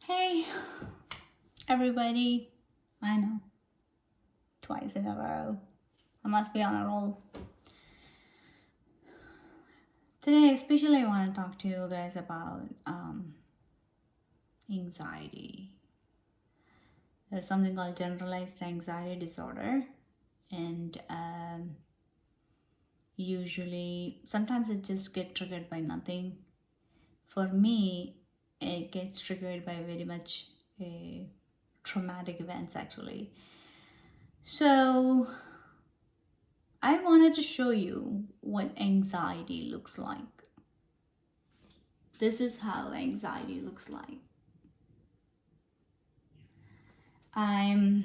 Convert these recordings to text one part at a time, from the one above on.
Hey, everybody. I know, twice in a row. I must be on a roll. Today, especially, I want to talk to you guys about anxiety. There's something called generalized anxiety disorder, and usually, sometimes it just gets triggered by nothing. For me, it gets triggered by very much traumatic events, actually. So, I wanted to show you what anxiety looks like. This is how anxiety looks like. I'm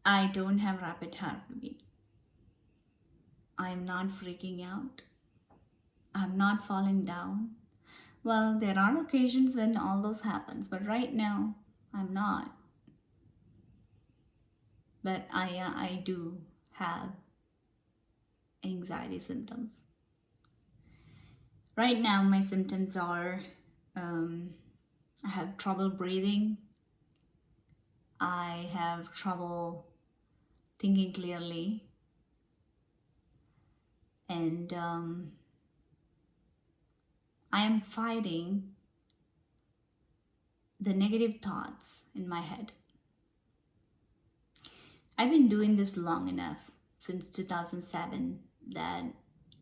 I don't have rapid heartbeat. I'm not freaking out. I'm not falling down. Well, there are occasions when all those happens, but right now I'm not. But I do have anxiety symptoms. Right now my symptoms are um, I have trouble breathing. I have trouble thinking clearly, and I am fighting the negative thoughts in my head. I've been doing this long enough, since 2007, that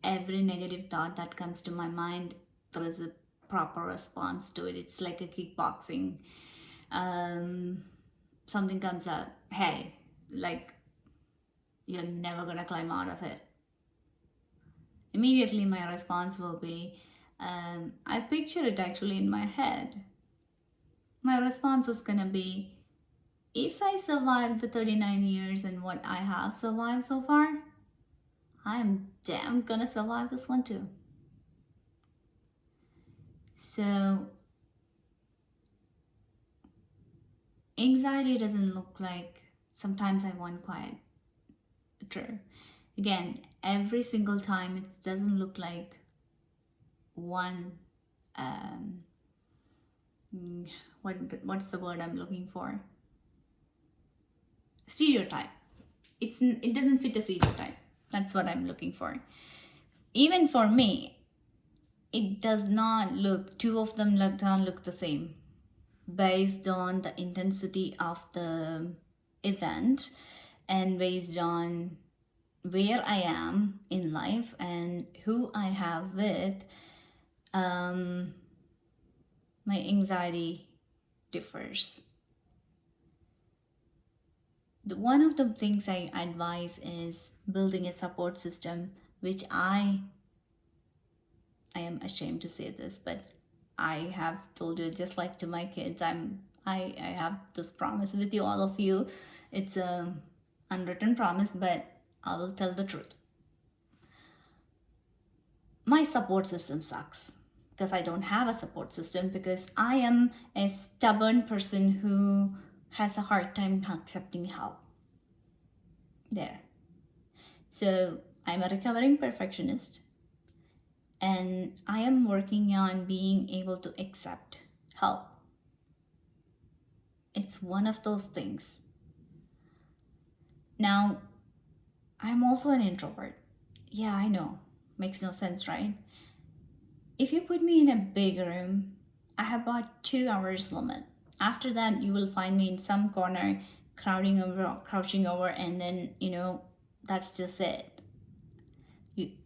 every negative thought that comes to my mind, there is a proper response to it. It's like a kickboxing. Um, Something comes up, hey, like, you're never gonna climb out of it. Immediately, my response will be, I picture it actually in my head. My response is gonna be, if I survived the 39 years and what I have survived so far, I am damn gonna survive this one too. So, anxiety doesn't look like sometimes I want quieter. Again, every single time it doesn't look like one um, what's the word I'm looking for? Stereotype. It doesn't fit a stereotype. That's what I'm looking for. Even for me, it does not look. Two of them don't look the same, based on the intensity of the event and based on where I am in life and who I have with. Um, my anxiety differs. One of the things I advise is building a support system, which I am ashamed to say this, but I have told you, just like to my kids, I have this promise with you, all of you. It's a unwritten promise, but I will tell the truth. My support system sucks because I don't have a support system, because I am a stubborn person who has a hard time accepting help. There. So I'm a recovering perfectionist, and I am working on being able to accept help. It's one of those things. Now, I'm also an introvert. Yeah, I know. Makes no sense, right? If you put me in a big room, I have about 2 hours limit. After that, you will find me in some corner, crouching over, and then, that's just it.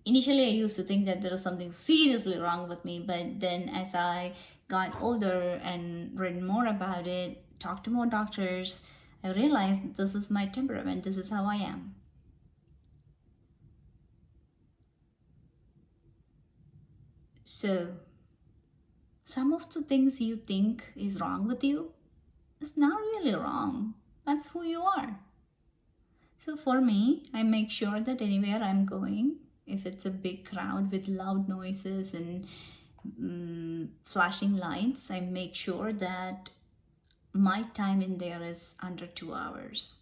Initially, I used to think that there was something seriously wrong with me, but then as I got older and read more about it, talked to more doctors, I realized that this is my temperament, this is how I am. So, some of the things you think is wrong with you is not really wrong. That's who you are. So, for me, I make sure that anywhere I'm going, if it's a big crowd with loud noises and flashing lights, I make sure that my time in there is under 2 hours.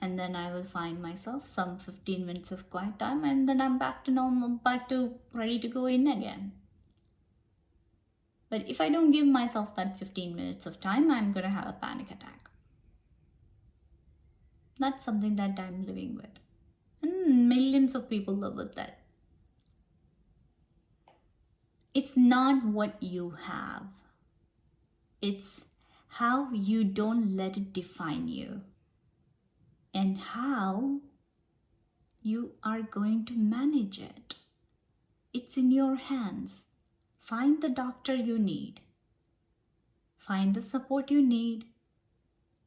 And then I will find myself some 15 minutes of quiet time, and then I'm back to normal, back to ready to go in again. But if I don't give myself that 15 minutes of time, I'm going to have a panic attack. That's something that I'm living with. And millions of people live with that. It's not what you have, it's how you don't let it define you and how you are going to manage it. It's in your hands. Find the doctor you need. Find the support you need.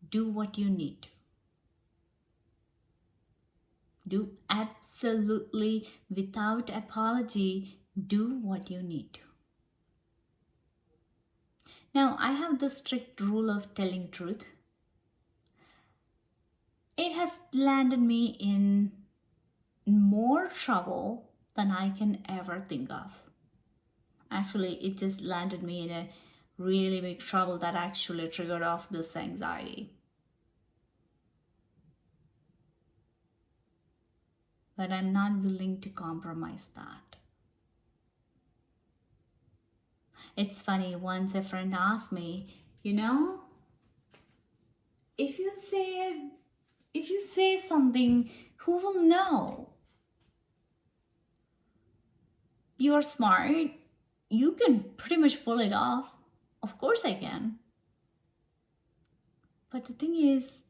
Do what you need to. Do absolutely without apology, do what you need to. Now, I have the strict rule of telling truth. It has landed me in more trouble than I can ever think of. Actually, it just landed me in a really big trouble that actually triggered off this anxiety. But I'm not willing to compromise that. It's funny, once a friend asked me, if you say something, who will know? You're smart. You can pretty much pull it off. Of course I can. But the thing is,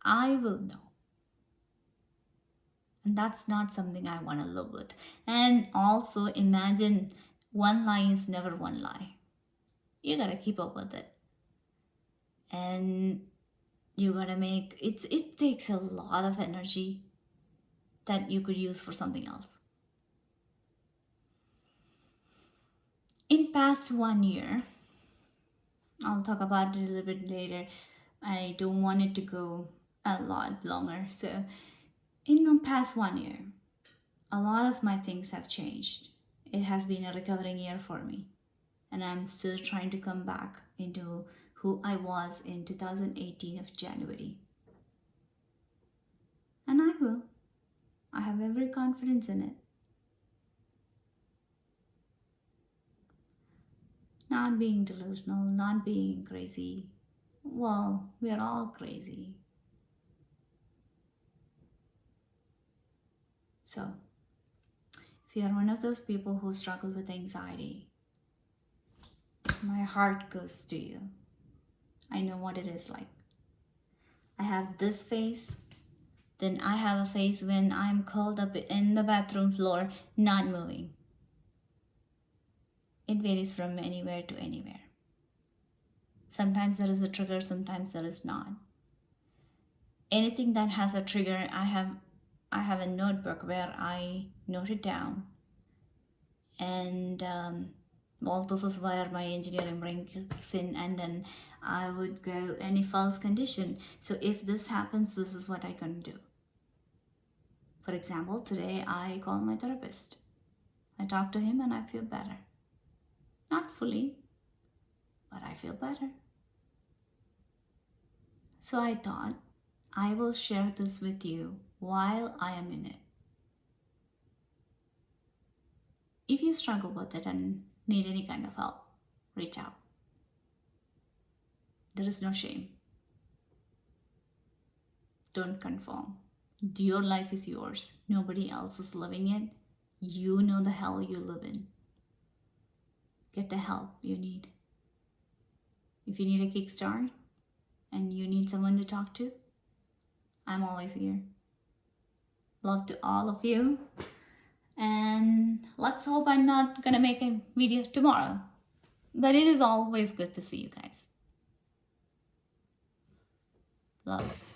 I will know. And that's not something I want to live with. And also imagine one lie is never one lie. You gotta keep up with it. And you gotta make it takes a lot of energy that you could use for something else. In past 1 year, I'll talk about it a little bit later. I don't want it to go a lot longer. So in the past 1 year, a lot of my things have changed. It has been a recovering year for me. And I'm still trying to come back into who I was in 2018 of January. And I will. I have every confidence in it. Not being delusional, not being crazy. Well, we are all crazy. So, if you are one of those people who struggle with anxiety, my heart goes to you. I know what it is like. I have this phase, then I have a phase when I'm curled up in the bathroom floor, not moving. It varies from anywhere to anywhere. Sometimes there is a trigger, sometimes there is not. Anything that has a trigger, I have a notebook where I note it down. And well, this is where my engineering brain kicks in, and then I would go any false condition. So if this happens, this is what I can do. For example, today I called my therapist. I talked to him and I feel better. Not fully, but I feel better. So I thought I will share this with you while I am in it. If you struggle with it and need any kind of help, reach out. There is no shame. Don't conform. Your life is yours. Nobody else is living it. You know the hell you live in. Get the help you need. If you need a kickstart and you need someone to talk to, I'm always here. Love to all of you. And let's hope I'm not gonna make a video tomorrow. But it is always good to see you guys. Love.